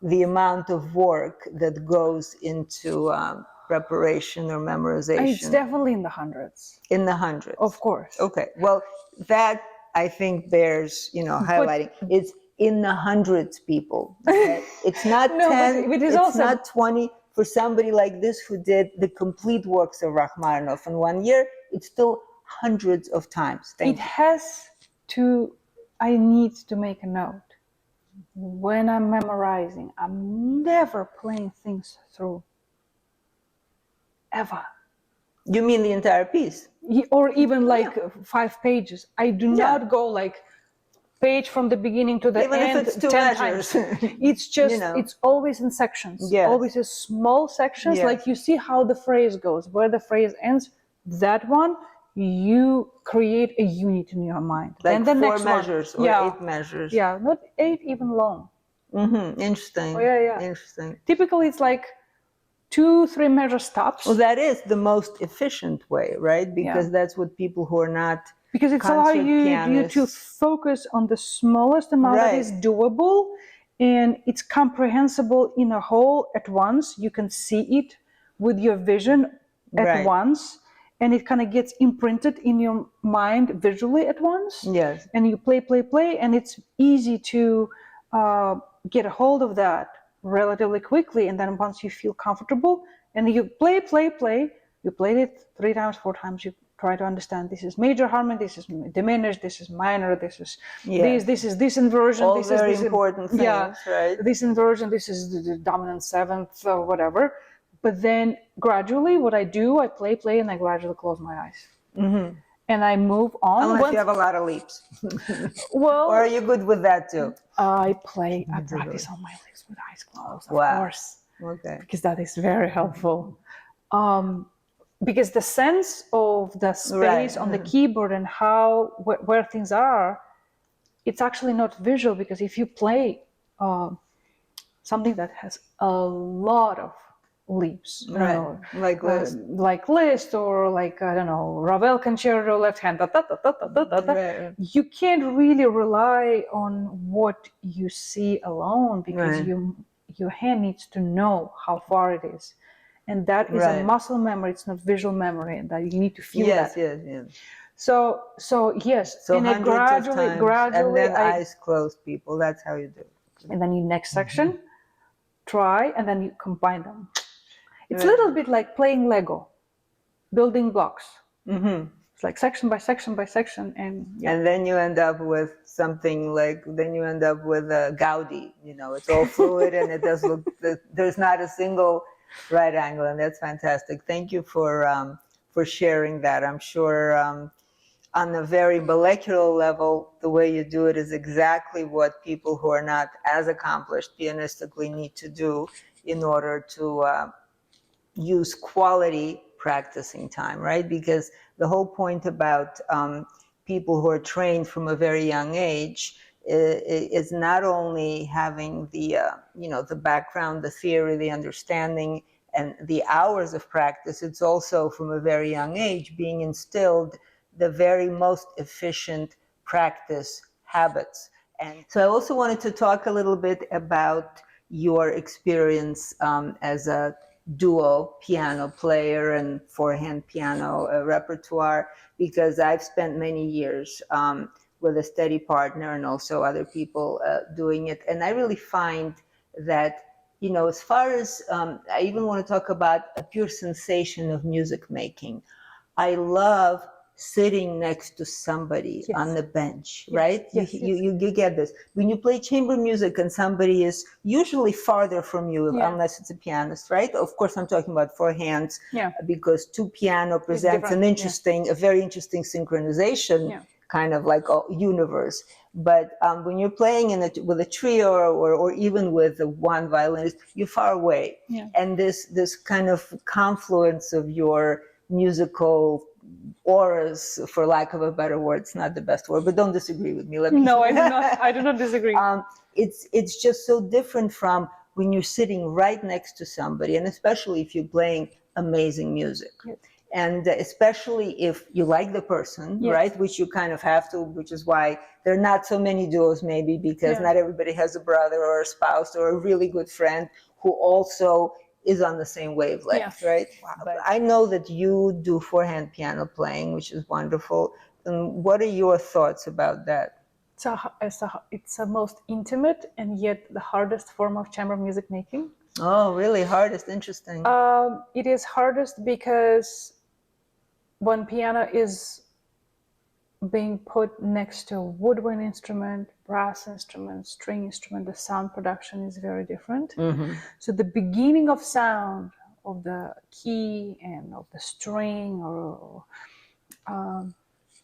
the amount of work that goes into preparation or memorization? It's definitely in the hundreds. In the hundreds. Of course. Okay. Well, that I think bears, highlighting. It's in the hundreds, people. Okay? It's not No, 10, but it is it's also not 20. For somebody like this who did the complete works of Rachmaninoff in 1 year, it's still hundreds of times. It has to, I need to make a note. When I'm memorizing, I'm never playing things through. Ever. You mean the entire piece? Or even like 5 pages. I do not go like page from the beginning to the Even end if it's 2 10 measures. times. It's just, it's always in sections. Yes. Always in small sections. Yes. Like you see how the phrase goes, where the phrase ends. That one, you create a unit in your mind. Like and the 4 next measures one, or 8 measures. Yeah, not 8 even long. Interesting. Oh, yeah. Interesting. Typically, it's like 2-3 measure stops. Well, that is the most efficient way, right? Because that's what people who are not because it's allowing you to focus on the smallest amount that is doable, and it's comprehensible in a whole at once. You can see it with your vision at once, and it kind of gets imprinted in your mind visually at once. Yes. And you play, and it's easy to get a hold of that relatively quickly. And then once you feel comfortable, and you play, you played it 3 times, 4 times, you try to understand this is major harmony, this is diminished, this is minor, this is this is this inversion. All this very is this important things, right? This inversion, this is the dominant 7th or whatever. But then gradually what I do, I play, and I gradually close my eyes. And I move on. Unless you have a lot of leaps. Well, or are you good with that too? I practice on my leaps with eyes closed, of course. Okay. Because that is very helpful. Because the sense of the space on the keyboard and how where things are, it's actually not visual. Because if you play something that has a lot of leaps, like Liszt, or like I don't know, Ravel concerto, left hand, you can't really rely on what you see alone, because your hand needs to know how far it is. And that is a muscle memory, it's not visual memory, and that you need to feel that. Yes. So yes, so and then gradually, and then eyes closed, people. That's how you do it. And then you next section, try, and then you combine them. It's a little bit like playing Lego, building blocks. It's like section by section by section, and then you end up with something like, a Gaudi. It's all fluid, and it does look. There's not a single right angle, and that's fantastic. Thank you for sharing that. I'm sure on a very molecular level, the way you do it is exactly what people who are not as accomplished pianistically need to do in order to use quality practicing time, right? Because the whole point about people who are trained from a very young age is not only having the the background, the theory, the understanding, and the hours of practice. It's also from a very young age being instilled the very most efficient practice habits. And so I also wanted to talk a little bit about your experience as a duo piano player and four-hand piano repertoire, because I've spent many years with a steady partner and also other people doing it. And I really find that, as far as, I even want to talk about a pure sensation of music making. I love sitting next to somebody on the bench, right? You get this. When you play chamber music and somebody is usually farther from you, unless it's a pianist, right? Of course, I'm talking about four hands, because two piano presents an interesting, a very interesting synchronization, kind of like a universe. But when you're playing with a trio or even with one violinist, you're far away. And this kind of confluence of your musical auras, for lack of a better word, it's not the best word, but don't disagree with me. No, I do not disagree. It's just so different from when you're sitting right next to somebody, and especially if you're playing amazing music. And especially if you like the person, Yes. right? Which you kind of have to, which is why there are not so many duos maybe, because not everybody has a brother or a spouse or a really good friend who also is on the same wavelength, right? But I know that you do forehand piano playing, which is wonderful. And what are your thoughts about that? It's a most intimate and yet the hardest form of chamber music making. Oh, really? Hardest? Interesting. It is hardest because when piano is being put next to a woodwind instrument, brass instrument, string instrument, the sound production is very different. So the beginning of sound of the key and of the string or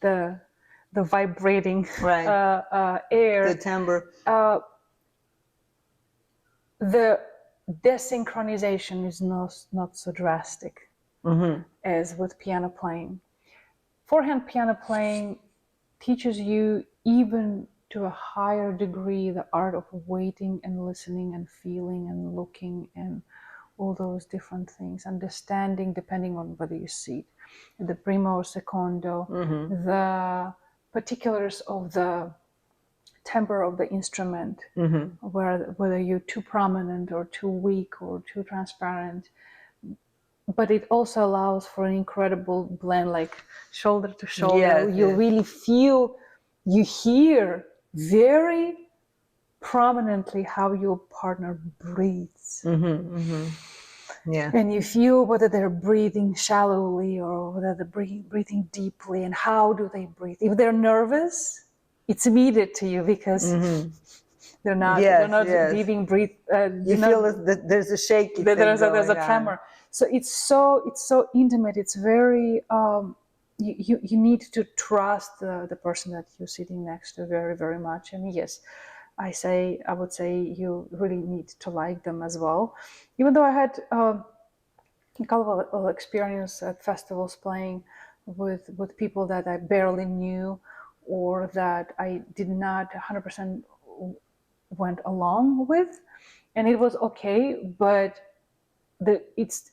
the vibrating air, The timbre. The desynchronization is not so drastic as with piano playing. Forehand piano playing teaches you even to a higher degree the art of waiting and listening and feeling and looking and all those different things, understanding depending on whether you see the primo or secondo, the particulars of the timbre of the instrument, whether you're too prominent or too weak or too transparent. But it also allows for an incredible blend, like shoulder to shoulder. You really feel, you hear very prominently how your partner breathes. And you feel whether they're breathing shallowly or whether they're breathing deeply, and how do they breathe. If they're nervous, it's immediate to you because they're not breathing. You feel that there's a shaky thing there's a on. tremor. So it's so intimate. It's very you need to trust the person that you're sitting next to very, very much. And yes, I would say you really need to like them as well. Even though I had a couple of experience at festivals playing with people that I barely knew or that I did not 100% went along with, and it was okay, but it's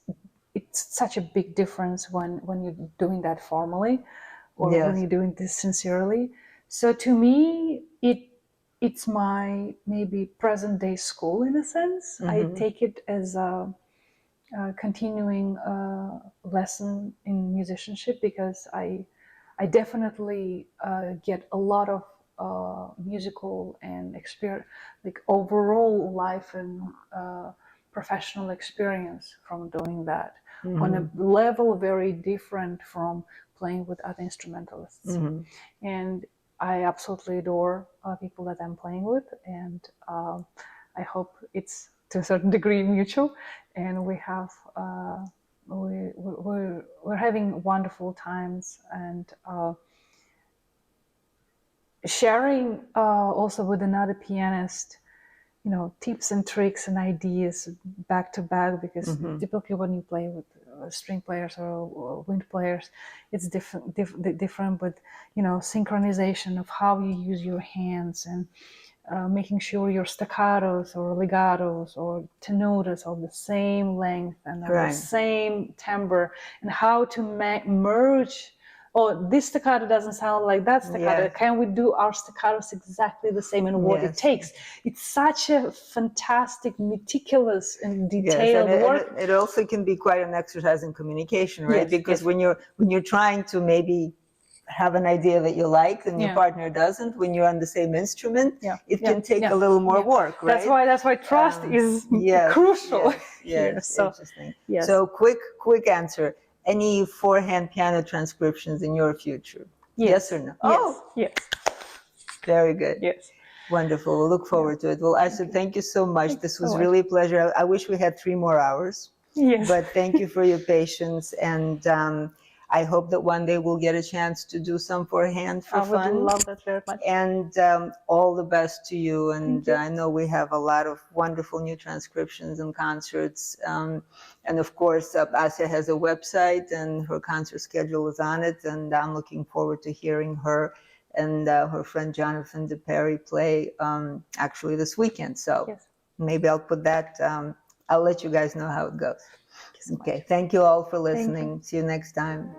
such a big difference when you're doing that formally or when you're doing this sincerely. So to me, it's my maybe present day school in a sense. I take it as a continuing lesson in musicianship because I definitely get a lot of musical and experience, like overall life and professional experience from doing that on a level very different from playing with other instrumentalists. And I absolutely adore people that I'm playing with, and I hope it's to a certain degree mutual, and we have we're having wonderful times and sharing also with another pianist, tips and tricks and ideas back to back, because typically when you play with string players or wind players, it's different, but synchronization of how you use your hands and making sure your staccatos or legatos or tenutas are the same length and the same timbre, and how to merge. Oh, this staccato doesn't sound like that staccato. Can we do our staccatos exactly the same, and what it takes? It's such a fantastic, meticulous and detailed work. It also can be quite an exercise in communication, right? Because when you're trying to maybe have an idea that you like and your partner doesn't, when you're on the same instrument, it can take a little more work, right? That's why trust is crucial. So interesting. So quick answer. Any forehand piano transcriptions in your future? Yes or no? Yes. Very good. Yes. Wonderful. We'll look forward to it. Well, Asiya, thank you so much. This was really a pleasure. I wish we had 3 more hours. Yes. But thank you for your patience, and I hope that one day we'll get a chance to do some forehand for fun. I would love that very much. And all the best to you. And I know we have a lot of wonderful new transcriptions and concerts. And of course, Asiya has a website, and her concert schedule is on it. And I'm looking forward to hearing her and her friend Jonathan DePerry play actually this weekend. So maybe I'll put that. I'll let you guys know how it goes. you so much. Okay, thank you all for listening. See you next time.